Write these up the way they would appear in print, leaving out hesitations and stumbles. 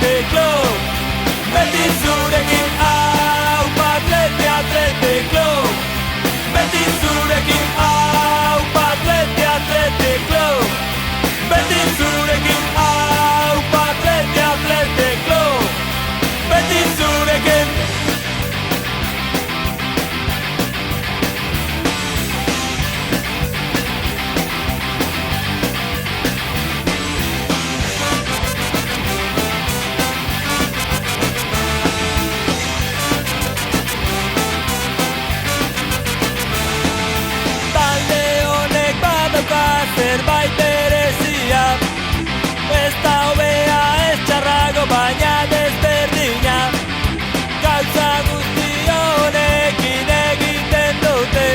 Club. Beti zurekin aupa Atleti, Atleti Club. Beti zurekin aupa Atleti, Atleti Club. Beti zurekin aupa Atleti, Atleti Club. Beti zurekin. Zerbait berezia, ez da hobea ez txarrago baina desberdina. Gauza guzti honekin egiten dute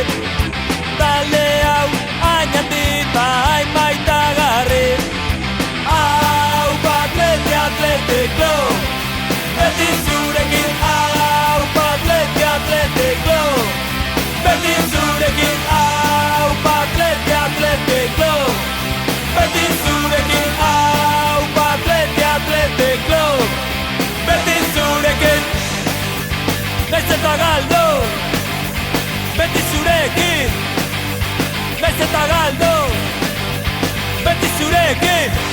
talde hau hain handi ba hain maitagarri. Aupa Atleti, Atleti Club. Beti zurekin aupa Atleti, Atleti Club. Beti zurekin aupa Atleti, Atleti Club. Beti zurekin aupa Atleti, Atleti Club. Beti zurekin naiz eta galdu. Beti zurekin naiz eta galdu. Beti zurekin.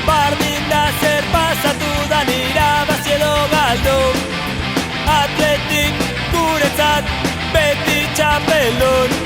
Bardin da zer pasatu da irabazi edo galdu. Atletik guretzat beti txapeldun.